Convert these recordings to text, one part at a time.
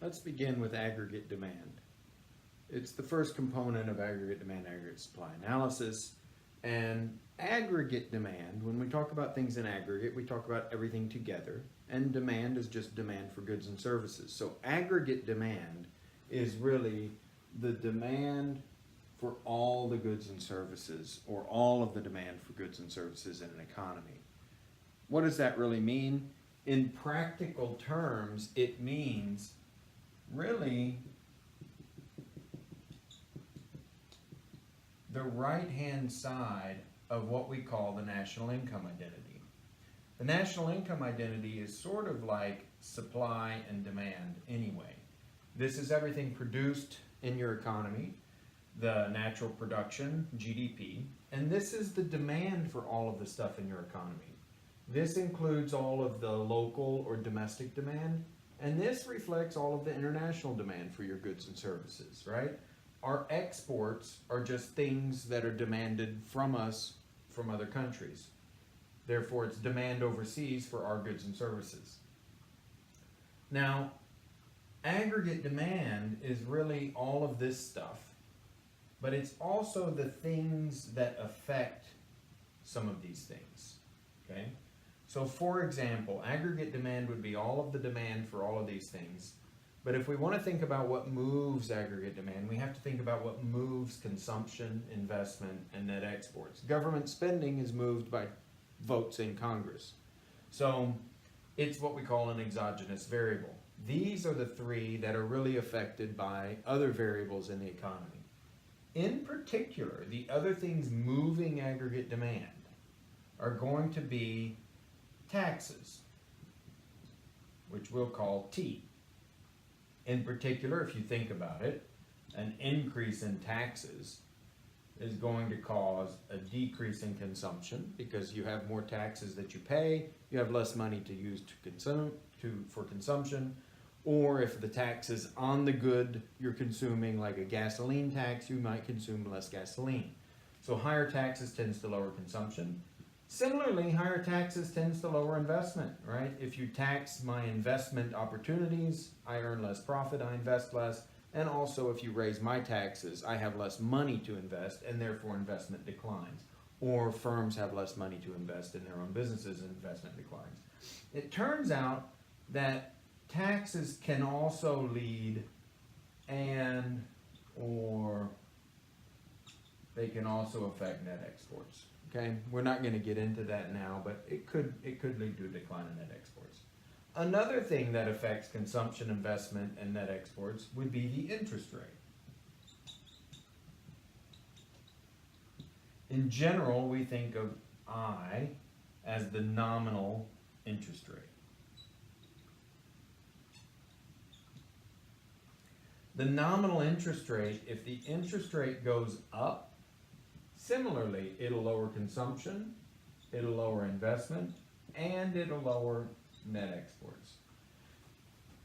Let's begin with aggregate demand. It's the first component of aggregate demand, aggregate supply analysis. And aggregate demand, when we talk about things in aggregate, we talk about everything together. And demand is just demand for goods and services. So aggregate demand is really the demand for all the goods and services, or all of the demand for goods and services in an economy. What does that really mean? In practical terms, it means really the right-hand side of what we call the national income identity. The national income identity is sort of like supply and demand anyway. This is everything produced in your economy, the natural production, GDP, and this is the demand for all of the stuff in your economy. This includes all of the local or domestic demand, and this reflects all of the international demand for your goods and services, right? Our exports are just things that are demanded from us from other countries. Therefore, it's demand overseas for our goods and services. Now, aggregate demand is really all of this stuff, but it's also the things that affect some of these things, okay? So for example, aggregate demand would be all of the demand for all of these things. But if we want to think about what moves aggregate demand, we have to think about what moves consumption, investment, and net exports. Government spending is moved by votes in Congress. So it's what we call an exogenous variable. These are the three that are really affected by other variables in the economy. In particular, the other things moving aggregate demand are going to be taxes, which we'll call T. In particular, if you think about it, an increase in taxes is going to cause a decrease in consumption because you have more taxes that you pay, you have less money to use for consumption, or if the tax is on the good you're consuming, like a gasoline tax, you might consume less gasoline. So higher taxes tends to lower consumption. Similarly, higher taxes tends to lower investment, right? If you tax my investment opportunities, I earn less profit, I invest less, and also if you raise my taxes, I have less money to invest, and therefore investment declines. Or firms have less money to invest in their own businesses and investment declines. It turns out that taxes can also lead or they can also affect net exports. Okay, we're not going to get into that now, but it could lead to a decline in net exports. Another thing that affects consumption, investment, and net exports would be the interest rate. In general, we think of I as the nominal interest rate. The nominal interest rate, if the interest rate goes up, similarly, it'll lower consumption, it'll lower investment, and it'll lower net exports.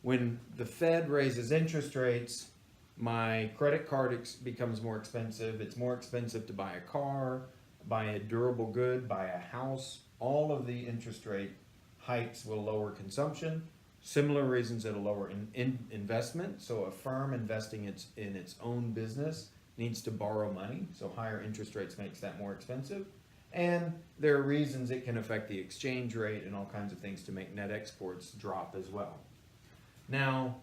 When the Fed raises interest rates, my credit card becomes more expensive. It's more expensive to buy a car, buy a durable good, buy a house. All of the interest rate hikes will lower consumption. Similar reasons it'll lower investment. So a firm investing in its own business needs to borrow money, so higher interest rates makes that more expensive. And there are reasons it can affect the exchange rate and all kinds of things to make net exports drop as well. Now,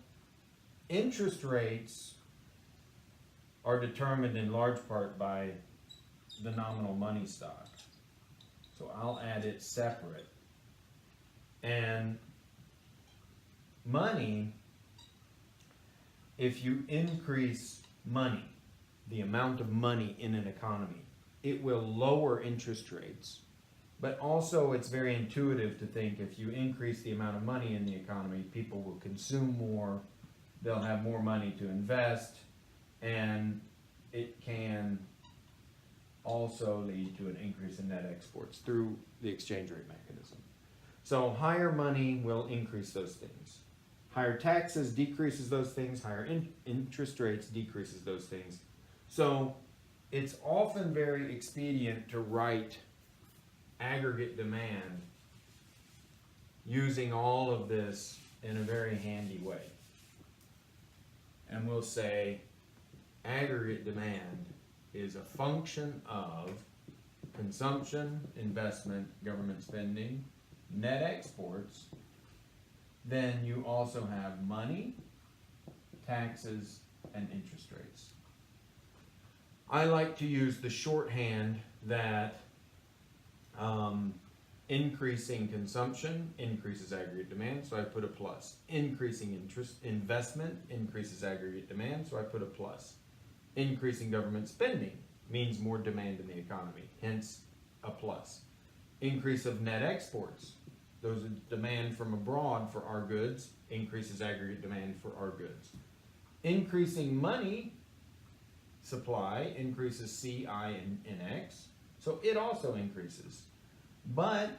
interest rates are determined in large part by the nominal money stock. So I'll add it separate. And money, if you increase money, the amount of money in an economy, it will lower interest rates. But also it's very intuitive to think if you increase the amount of money in the economy, people will consume more, they'll have more money to invest, and it can also lead to an increase in net exports through the exchange rate mechanism. So higher money will increase those things. Higher taxes decreases those things, higher interest rates decreases those things. So it's often very expedient to write aggregate demand using all of this in a very handy way. and we'll say aggregate demand is a function of consumption, investment, government spending, net exports. Then you also have money, taxes, and interest rates. I like to use the shorthand that increasing consumption increases aggregate demand, so I put a plus. Increasing investment increases aggregate demand, so I put a plus. Increasing government spending means more demand in the economy, hence a plus. Increase of net exports, those are demand from abroad for our goods, increases aggregate demand for our goods. Increasing money supply increases CI and NX, so it also increases. But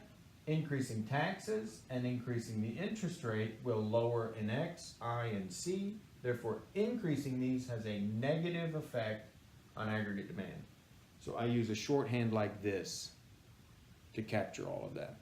increasing taxes and increasing the interest rate will lower NX, I, and C. Therefore, increasing these has a negative effect on aggregate demand. So I use a shorthand like this to capture all of that.